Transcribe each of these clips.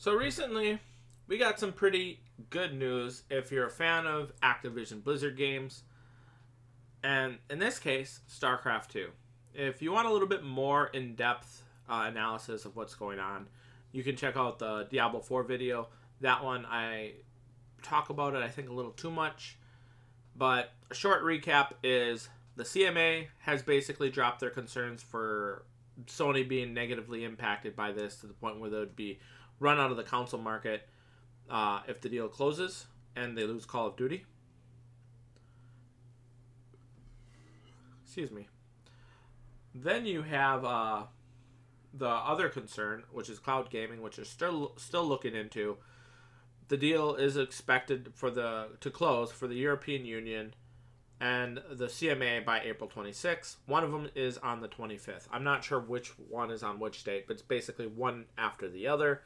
So recently, we got some pretty good news if you're a fan of Activision Blizzard games, and in this case, StarCraft 2. If you want a little bit more in depth analysis of what's going on, you can check out the Diablo 4 video. That one, I talk about it, I think, a little too much. But a short recap is the CMA has basically dropped their concerns for Sony being negatively impacted by this to the point where they would be run out of the console market if the deal closes and they lose Call of Duty. Excuse me. Then you have the other concern, which is cloud gaming, which is still looking into. The deal is expected to close for the European Union and the CMA by April 26th. One of them is on the 25th. I'm not sure which one is on which date, but it's basically one after the other.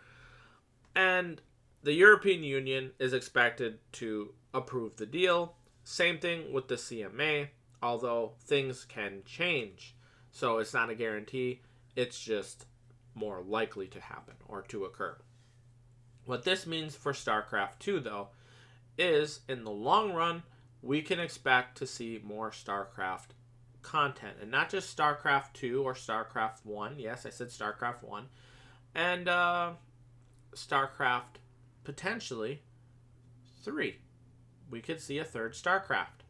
And the European Union is expected to approve the deal. Same thing with the CMA, although things can change. So it's not a guarantee. It's just more likely to happen or to occur. What this means for StarCraft 2, though, is in the long run, we can expect to see more StarCraft content. And not just StarCraft 2 or StarCraft 1. Yes, I said StarCraft 1. And StarCraft potentially 3. We could see a third StarCraft.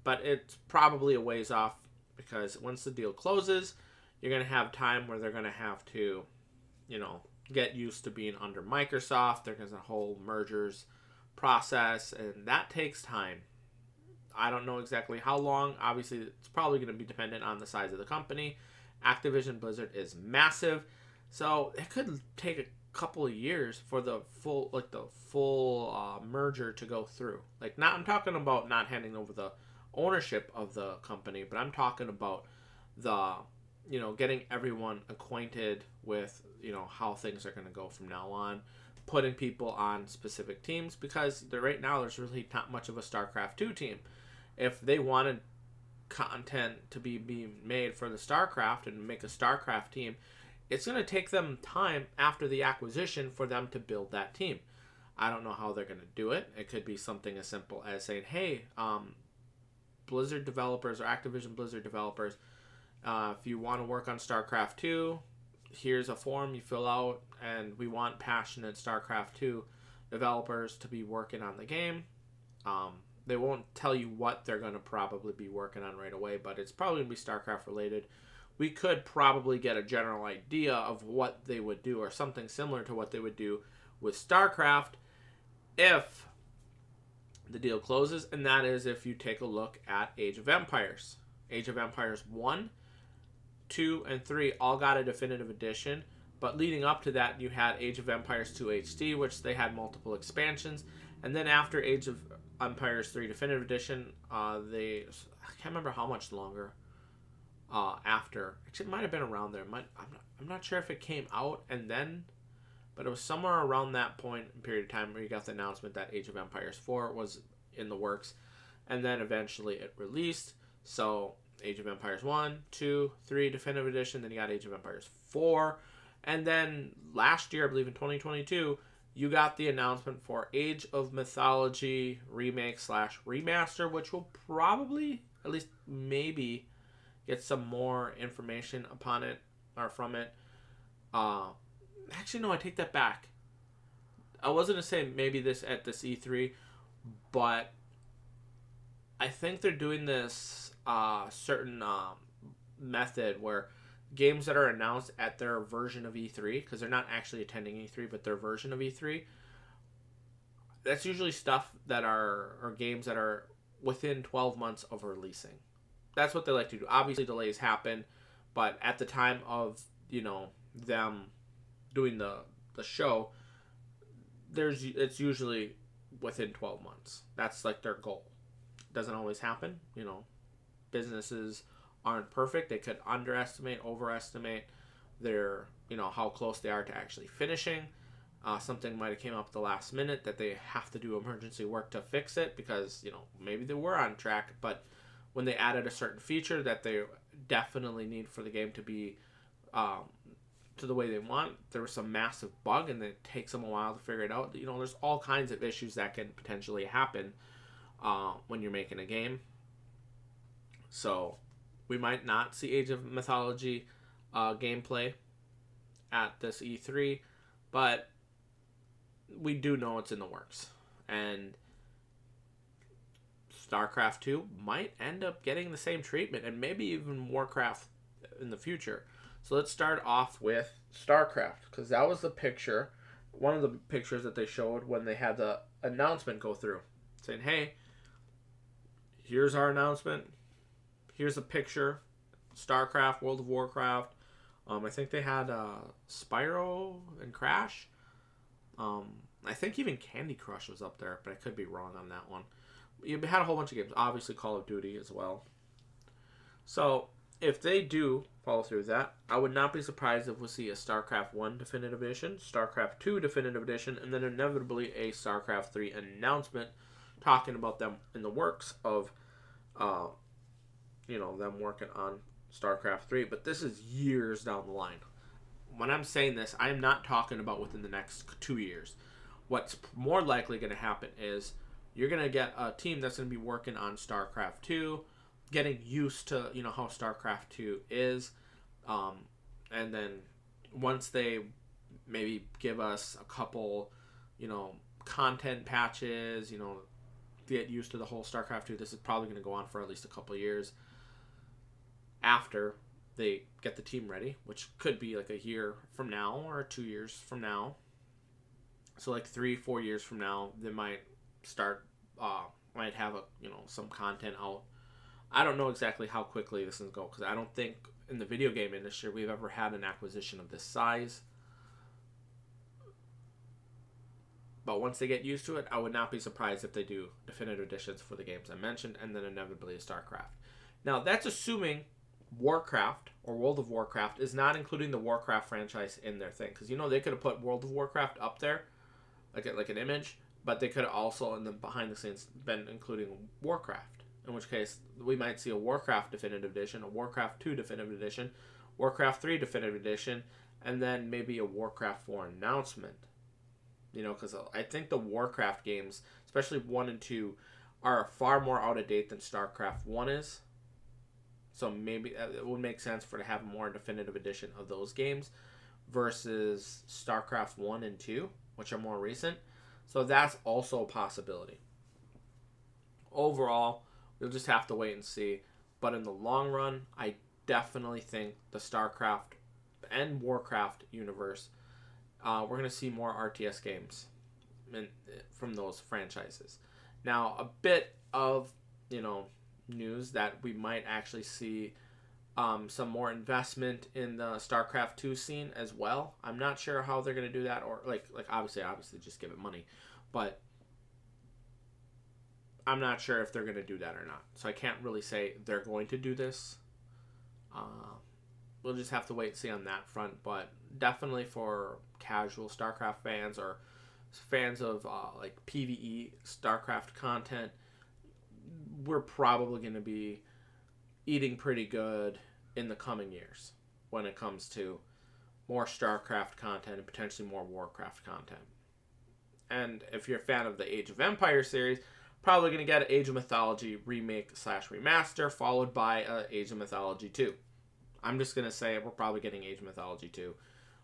But it's probably a ways off because once the deal closes, you're going to have time where they're going to have to, get used to being under Microsoft. There's a whole mergers process, and that takes time. I don't know exactly how long. Obviously, it's probably going to be dependent on the size of the company. Activision Blizzard is massive, so it could take a couple of years for the full merger to go through. I'm talking about not handing over the ownership of the company, but I'm talking about the getting everyone acquainted with how things are going to go from now on, putting people on specific teams, because right now there's really not much of a StarCraft 2 team. If they wanted content to be being made for the StarCraft and make a StarCraft team, it's going to take them time after the acquisition for them to build that team. I don't know how they're going to do it. It could be something as simple as saying, hey, Blizzard developers or Activision Blizzard developers, if you want to work on StarCraft 2, here's a form you fill out, and we want passionate StarCraft 2 developers to be working on the game. They won't tell you what they're going to probably be working on right away, but it's probably going to be StarCraft related. We could probably get a general idea of what they would do, or something similar to what they would do with StarCraft if the deal closes, and that is if you take a look at Age of Empires. Age of Empires 1, 2, and 3 all got a definitive edition, but leading up to that, you had Age of Empires 2 HD, which they had multiple expansions, and then after Age of Empires 3 Definitive Edition, I can't remember how much longer after. Actually, it might have been around there. I'm not sure if it came out and then, but it was somewhere around that point in period of time where you got the announcement that Age of Empires 4 was in the works, and then eventually it released. So Age of Empires 1, 2, 3 Definitive Edition, then you got Age of Empires 4, and then last year, I believe in 2022, you got the announcement for Age of Mythology Remake / Remaster, which will probably, at least maybe, get some more information upon it, or from it. Actually, no, I take that back. I wasn't going to say maybe this at this E3, but I think they're doing this certain method where games that are announced at their version of E3, because they're not actually attending E3, but their version of E3, that's usually stuff that or games that are within 12 months of releasing. That's what they like to do. Obviously, delays happen, but at the time of, them doing the show, it's usually within 12 months. That's their goal. Doesn't always happen. Businesses aren't perfect. They could underestimate, overestimate their, how close they are to actually finishing. Something might have came up at the last minute that they have to do emergency work to fix it because, maybe they were on track, but when they added a certain feature that they definitely need for the game to be to the way they want. There was some massive bug, and it takes them a while to figure it out. You know, there's all kinds of issues that can potentially happen when you're making a game. So we might not see Age of Mythology gameplay at this E3, but we do know it's in the works. And StarCraft 2 might end up getting the same treatment, and maybe even Warcraft in the future. So let's start off with StarCraft, because that was the picture, one of the pictures that they showed when they had the announcement go through, saying, hey, here's our announcement, here's a picture, StarCraft, World of Warcraft. I think they had Spyro and Crash. I think even Candy Crush was up there, but I could be wrong on that one. You had a whole bunch of games, obviously Call of Duty as well. So if they do follow through with that, I would not be surprised if we see a StarCraft 1 Definitive Edition, StarCraft 2 Definitive Edition, and then inevitably a StarCraft 3 announcement talking about them in the works of, them working on StarCraft 3. But this is years down the line. When I'm saying this, I am not talking about within the next 2 years. What's more likely going to happen is you're going to get a team that's going to be working on StarCraft 2, getting used to, how StarCraft 2 is. And then once they maybe give us a couple, content patches, get used to the whole StarCraft 2, this is probably going to go on for at least a couple years after they get the team ready, which could be like a year from now or 2 years from now. So like 3-4 years from now, they might start, might have some content out. I don't know exactly how quickly this is going to go, because I don't think in the video game industry we've ever had an acquisition of this size. But once they get used to it, I would not be surprised if they do definitive editions for the games I mentioned, and then inevitably a StarCraft. Now, that's assuming Warcraft or World of Warcraft is not including the Warcraft franchise in their thing. Because, they could have put World of Warcraft up there, like an image, but they could have also, in the behind the scenes, been including Warcraft. In which case, we might see a Warcraft Definitive Edition, a Warcraft 2 Definitive Edition, Warcraft 3 Definitive Edition, and then maybe a Warcraft 4 announcement. Because I think the Warcraft games, especially 1 and 2, are far more out of date than StarCraft 1 is. So maybe it would make sense to have a more definitive edition of those games versus StarCraft 1 and 2, which are more recent. So that's also a possibility. Overall, we'll just have to wait and see. But in the long run, I definitely think the StarCraft and Warcraft universe, we're going to see more RTS games from those franchises. Now, a bit of, news that we might actually see some more investment in the StarCraft 2 scene as well. I'm not sure how they're going to do that, or like obviously just give it money, but I'm not sure if they're going to do that or not. So I can't really say they're going to do this. We'll just have to wait and see on that front, but definitely for casual StarCraft fans or fans of like PvE StarCraft content, we're probably going to be eating pretty good in the coming years when it comes to more StarCraft content and potentially more Warcraft content. And if you're a fan of the Age of Empires series, probably going to get an Age of Mythology remake/remaster, followed by Age of Mythology 2. I'm just going to say we're probably getting Age of Mythology 2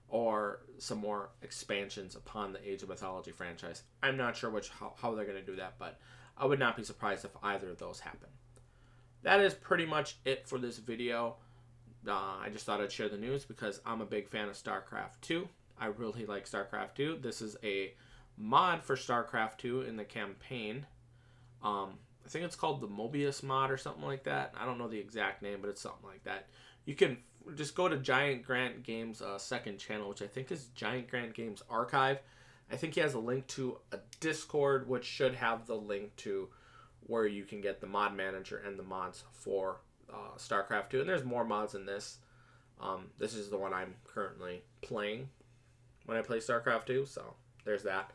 or some more expansions upon the Age of Mythology franchise. I'm not sure how they're going to do that, but I would not be surprised if either of those happen. That is pretty much it for this video. I just thought I'd share the news because I'm a big fan of StarCraft 2. I really like StarCraft 2. This is a mod for StarCraft 2 in the campaign. I think it's called the Mobius mod or something like that. I don't know the exact name, but it's something like that. You can just go to Giant Grant Games' second channel, which I think is Giant Grant Games Archive. I think he has a link to a Discord, which should have the link to where you can get the mod manager and the mods for StarCraft 2. And there's more mods in this. This is the one I'm currently playing when I play StarCraft 2, so there's that.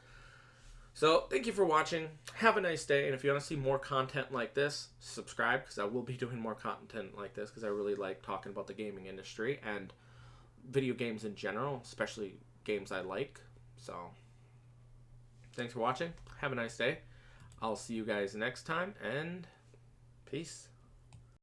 So thank you for watching. Have a nice day, and if you want to see more content like this, subscribe, because I will be doing more content like this because I really like talking about the gaming industry and video games in general, especially games I like. So, thanks for watching. Have a nice day. I'll see you guys next time, and peace.